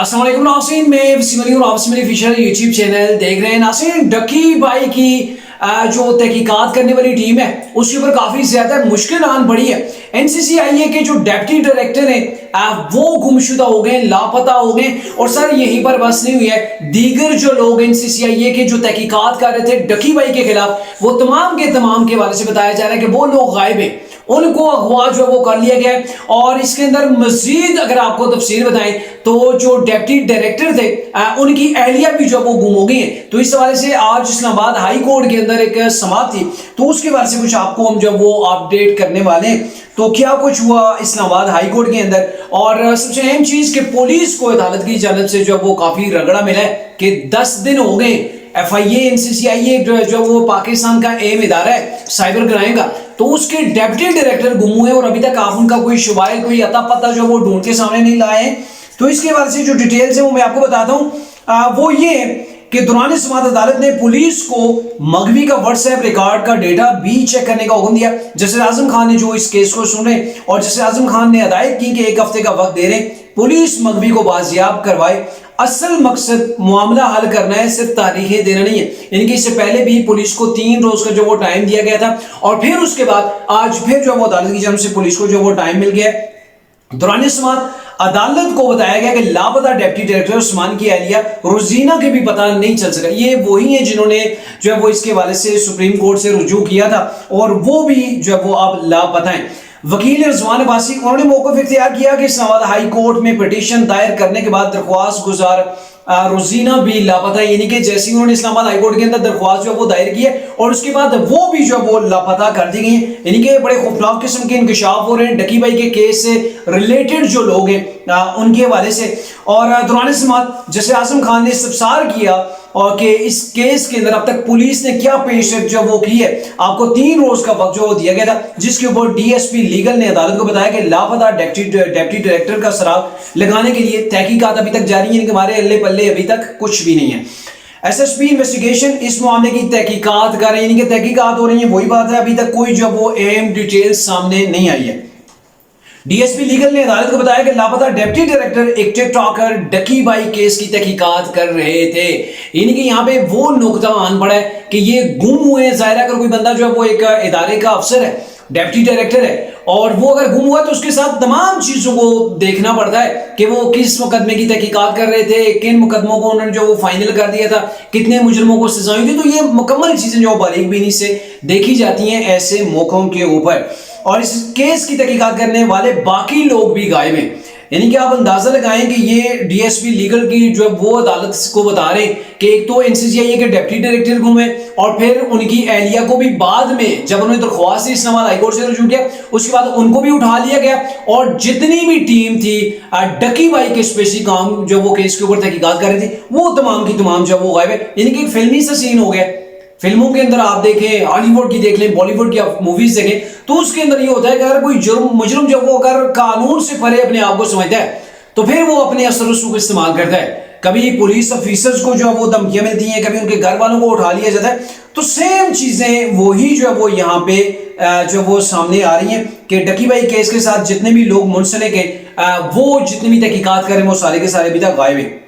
अस्सलाम वालेकुम नाज़रीन, मैं वसीम अली और आप मेरे ऑफिशियल यूट्यूब चैनल देख रहे हैं। नाज़रीन, डकी भाई की जो तहकीकात करने वाली टीम है उसके ऊपर काफी ज्यादा मुश्किल आन पड़ी है। एनसीसीआईए के जो डेप्टी डायरेक्टर हैं वो गुमशुदा हो गए, लापता हो गए। और सर यहीं पर बस नहीं हुई है, दीगर जो लोग एनसीसीआईए के जो तहकीकात कर रहे थे डकी भाई के खिलाफ, वो तमाम के हवाले से बताया जा रहा है कि वो लोग गायब हैं, उनको अगवा जो वो कर लिया गया है। और इसके अंदर मजीद अगर आपको तफसील बताएं तो जो डेप्टी डायरेक्टर थे उनकी अहलिया भी जो वो गुम हो गई है। तो इस हवाले से आज इस्लामाबाद हाई कोर्ट के अंदर एक समाअत थी, तो उसके बारे से कुछ आपको हम जब वो अपडेट करने वाले हैं। तो क्या कुछ हुआ इस्लामाबाद हाई कोर्ट के अंदर, और सबसे अहम चीज कि पुलिस को अदालत की जानिब से जो वो काफी रगड़ा मिला है कि 10 दिन हो गए एफआईए एनसीसीआईए जो वो पाकिस्तान का अहम इदारा है साइबर क्राइम का, तो उसके डेप्टी डायरेक्टर गुम हुए और अभी तक आप उनका कोई शुबाइल, कोई अता पता जो वो ढूंढ के सामने नहीं लाए हैं। तो इसके बारे से जो डिटेल्स है वो मैं आपको बताता हूँ। वो ये कि दौरान समाअत अदालत ने पुलिस को मगवी का व्हाट्सएप रिकॉर्ड का डेटा भी चेक करने का हुक्म दिया। जस्टिस आजम खान ने जो इस केस को सुने और जस्टिस आजम खान ने हदायत की कि 1 हफ्ते का वक्त दे रहे पुलिस मगवी को बाजियाब करवाए। असल मकसद मामला हल करना है, सिर्फ तारीखें देना नहीं है। यानी कि इससे पहले भी पुलिस को 3 रोज का जो वो टाइम दिया गया था और फिर उसके बाद आज फिर जो वो अदालत की जानिब से पुलिस को जो वो टाइम मिल गया। दौरान समाअत अदालत को बताया गया कि लापता डेप्टी डायरेक्टर उस्मान की अहलिया रोजीना के भी पता नहीं चल सका। ये वही है जिन्होंने जो है वो इसके हवाले से सुप्रीम कोर्ट से रुजू किया था और वो भी जो है वो अब लापता है। वकील रिजवान अब्बासी उन्होंने मौक़िफ़ इख्तियार किया कि इस्लामाबाद हाई कोर्ट में पिटीशन दायर करने के बाद दरख्वास्त गुजार रोजीना भी लापता है। यानी कि जैसे ही उन्होंने इस्लामाबाद हाई कोर्ट के अंदर दरख्वास्त जो वो दायर की है और उसके बाद वो भी जो वो लापता कर दी गई है। यानी कि बड़े खौफनाक किस्म के इंकशाफ हो रहे हैं डकी भाई के केस से रिलेटेड जो लोग हैं उनके हवाले से। और दौरान समाअत जस्टिस आजम खान ने इस्तफसार किया और कि इस केस के अंदर अब तक पुलिस ने क्या पेशरफ जो वो की है। आपको 3 रोज का वक्त जो वो दिया गया था, जिसके ऊपर डीएसपी लीगल ने अदालत को बताया कि लापता डेप्टी डायरेक्टर का सुराग लगाने के लिए तहकीकात अभी तक जारी है, कि हमारे अल्ले पल्ले अभी तक कुछ भी नहीं है। एसएसपी इन्वेस्टिगेशन इस मामले की तहकीकात कर रही है, यानी कि तहकीकात हो रही है। वही बात है, अभी तक कोई जो वो अहम डिटेल्स सामने नहीं आई है। डीएसपी लीगल ने अदालत को बताया कि लापता डेप्टी डायरेक्टर एक टिकटॉकर डकी भाई केस की तहकीकात कर रहे थे। यानी कि यहाँ पे वो नुकता आन पड़ा है कि ये गुम हुए हैं। जाहिर है अगर कोई बंदा जो है वो एक इदारे का अफसर है, डेप्टी डायरेक्टर है, और वो अगर गुम हुआ तो उसके साथ तमाम चीजों को देखना पड़ता है कि वो किस मुकदमे की तहकीकात कर रहे थे, किन मुकदमों को उन्होंने जो वो फाइनल कर दिया था, कितने मुजरमों को सजा हुई थी। तो ये मुकम्मल चीजें जो बारीक बीनी से देखी जाती हैं ऐसे मौकों के ऊपर। और इस केस की तहकीकात करने वाले बाकी लोग भी गायब हैं। यानी कि आप अंदाजा लगाएं कि ये डीएसपी लीगल की जो वो अदालत को बता रहे हैं कि एक तो एनसीसीआईए के डेप्टी डायरेक्टर गुम है और फिर उनकी अहलिया को भी बाद में जब उन्होंने दरख्वास्त इस्लामाबाद हाई कोर्ट से रुजू किया उसके बाद उनको भी उठा लिया गया। और जितनी भी टीम थी डकी भाई के स्पेशली काम जो वो केस के ऊपर तहकीकात कर रही थी वो तमाम की तमाम जो वो गायब है। यानी कि एक फिल्मी सा सीन हो गया। फिल्मों के अंदर आप देखें, हॉलीवुड की देख लें, बॉलीवुड की आप मूवीज देखें, तो उसके अंदर ये होता है कि अगर कोई मुजरम जब वो अगर कानून से परे अपने आप को समझता है तो फिर वो अपने असर रसूख इस्तेमाल करता है। कभी पुलिस ऑफिसर्स को जो है वो धमकियां मिलती हैं, कभी उनके घर वालों को उठा लिया जाता है। तो सेम चीजें वही जो है वो यहाँ पे जो वो सामने आ रही हैं कि डकी भाई केस के साथ जितने भी लोग मुंसलिक हैं वो जितनी भी तहकीकात कर रहे हैं वो सारे के सारे अभी तक गायब हैं।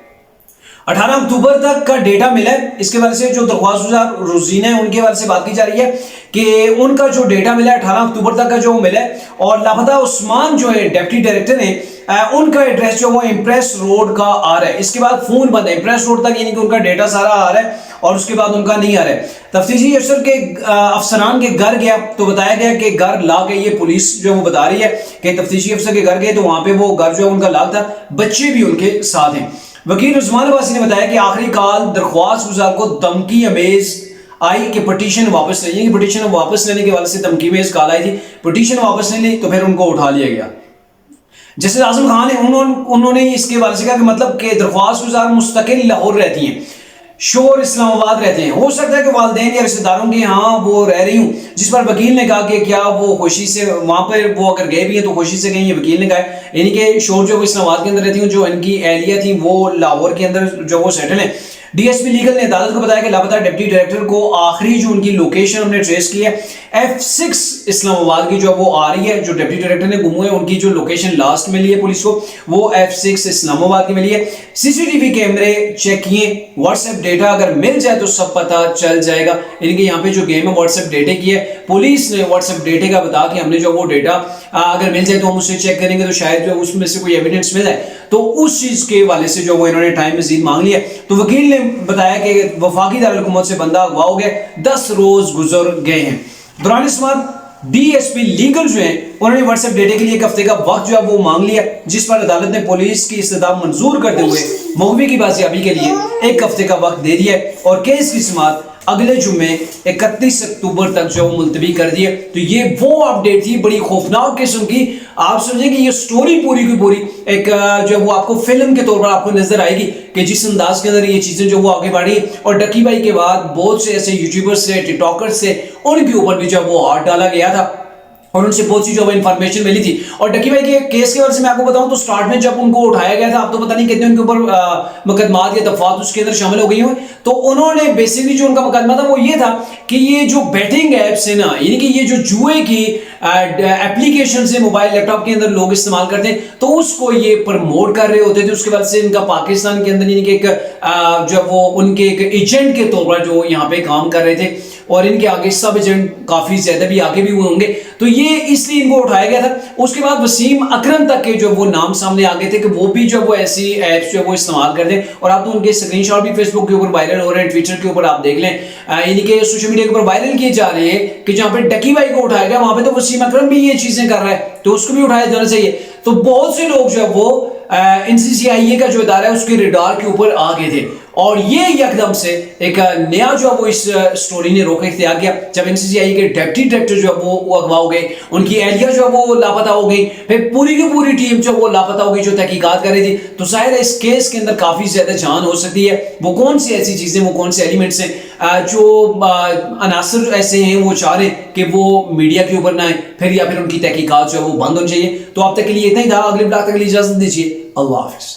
18 अक्टूबर तक का डेटा मिला है। इसके वजह से जो दरख्वास्त रोजीना है उनके वजह से बात की जा रही है कि उनका जो डेटा मिला है 18 अक्टूबर तक का जो मिला है। और लापता उस्मान जो है डेप्टी डायरेक्टर है उनका एड्रेस जो वो इम्प्रेस रोड का आ रहा है। इसके बाद फोन बंद है इम्प्रेस रोड तक, यानी कि उनका डेटा सारा आ रहा है और उसके बाद उनका नहीं आ रहा है। तफ्तीशी अफसर के अफसरान के घर गया तो बताया गया कि घर ला के, ये पुलिस जो वो बता रही है कि तफ्तीशी अफसर के घर गए तो वहां पे वो घर जो उनका लाग था, बच्चे भी उनके साथ हैं। वकील रिजवान अब्बासी ने बताया कि आखिरी काल दरख्वास्त गुजार को धमकी अमेज आई कि पिटीशन वापस ले, पिटीशन वापस लेने के वजह से धमकी में इस काल आई थी। पिटीशन वापस नहीं ली तो फिर उनको उठा लिया गया। जस्टिस आजम खान है उन्होंने इसके बारे से कहा कि मतलब कि दरख्वास्त गुजार मुस्तकिल लाहौर रहती हैं, शोर इस्लामाबाद रहते हैं। हो सकता है कि वालिदैन या रिश्तेदारों के यहाँ वो रह रही हूँ, जिस पर वकील ने कहा कि क्या वो खुशी से वहां पर वो अगर गए भी हैं तो खुशी से गई है। वकील ने कहा यानी कि शोर जो इस्लामाबाद के अंदर रहती हूँ, जो इनकी अहलिया थी वो लाहौर के अंदर जो वो सेटल है। DSP लीगल ने अदालत को बताया कि लापता डिप्टी डायरेक्टर को आखिरी जो उनकी लोकेशन हमने ट्रेस की है F6 इस्लामाबाद की जो वो आ रही है, जो डिप्टी डायरेक्टर ने गुम हुए उनकी जो लोकेशन लास्ट मिली है पुलिस को वो F6 इस्लामाबाद की मिली है। CCTV कैमरे चेक किए, व्हाट्सएप डेटा अगर मिल जाए तो सब पता चल जाएगा। इनके यहाँ पे जो गेम है व्हाट्सएप डेटे की है, पुलिस ने व्हाट्सएप डेटे का बता कि हमने जो वो डेटा अगर मिल जाए तो हम उससे चेक करेंगे तो शायद जो उसमें से कोई एविडेंस मिल जाए, तो उस चीज के वाले से जो वो इन्होंने टाइम मजीद मांग लिया। तो वकील ने बताया कि वफाकी दारुल से बंदा अगवा हो गया, 10 रोज गुजर गए हैं। दौरान इस बात DSP लीगल जो है उन्होंने व्हाट्सएप डेटे के लिए एक हफ्ते का वक्त जो है वो मांग लिया, जिस पर अदालत ने पुलिस की इस्तदा मंजूर करते हुए मुकदमे की बाजियाबी के लिए एक हफ्ते का वक्त दे दिया और केस की समाअत अगले जुम्मे 31 अक्टूबर तक जो मुलतवी कर दिए। तो ये वो अपडेट थी बड़ी खौफनाक किस्म की। आप समझें कि ये स्टोरी पूरी की पूरी एक जो वो आपको फिल्म के तौर पर आपको नजर आएगी कि जिस अंदाज के अंदर ये चीजें जो वो आगे बढ़ी। और डकी भाई के बाद बहुत से ऐसे यूट्यूबर्स से, टिकटॉकर्स से, उनके ऊपर भी जो वो हाथ डाला गया था और उनसे बहुत सी जो इन्फॉर्मेशन मिली थी। और डकी भाई के केस के बारे में मैं आपको बताऊं तो स्टार्ट में जब उनको उठाया गया था, आप तो पता नहीं कितने उनके ऊपर मुकदमात या दफात उसके अंदर शामिल हो गई हुई, तो उन्होंने बेसिकली जो उनका मुकदमा था वो ये था कि ये जो बैटिंग एप्स है ना, यानी कि ये जो जुए की एप्लीकेशन से मोबाइल लैपटॉप के अंदर लोग इस्तेमाल करते हैं, तो उसको ये प्रमोट कर रहे होते थे। उसके बाद से इनका पाकिस्तान के अंदर यानी कि एक जो वो उनके एक एजेंट के तौर पर जो यहाँ पे काम कर रहे थे और इनके आगे सब एजेंट काफी ज्यादा भी आगे भी हुए होंगे, तो ये इसलिए इनको उठाया गया था। उसके बाद वसीम अकरम तक के जो वो नाम सामने आ गए थे कि वो भी जो वो ऐसी एप्स जो वो इस्तेमाल करते हैं। और आप तो उनके स्क्रीनशॉट भी फेसबुक के ऊपर वायरल हो रहे हैं, ट्विटर के ऊपर आप देख लें, यानी कि सोशल मीडिया के ऊपर वायरल किए जा रहे हैं कि जहां पे डकी भाई को उठाया गया वहां पे तो वसीम अकरम भी ये चीजें कर रहा है, तो उसको भी उठाया जाना चाहिए। तो बहुत से लोग जो है वो NCCIA का जो इदारा है उसके रेडार के ऊपर आ गए थे और ये एकदम से एक नया जो है वो इस स्टोरी ने रोक इख्तियार किया जब NCCIA के डिप्टी डायरेक्टर जो है वो अगवा हो गए, उनकी एहलिया जो है वो लापता हो गई, फिर पूरी की पूरी टीम जो वो लापता हो गई जो तहकीकात कर रही थी। तो जाहिर है इस केस के अंदर काफी ज्यादा जान हो सकती है। वो कौन सी ऐसी चीजें, वो कौन से एलिमेंट्स हैं जो अनासर ऐसे हैं वो चाह रहे कि वो मीडिया के ऊपर ना आए फिर, या फिर उनकी तहकीकात जो है वो बंद होनी चाहिए। तो अब तक के लिए इतना ही था, अगले ब्लॉग तक के लिए इजाजत दीजिए, अल्लाह हाफिज।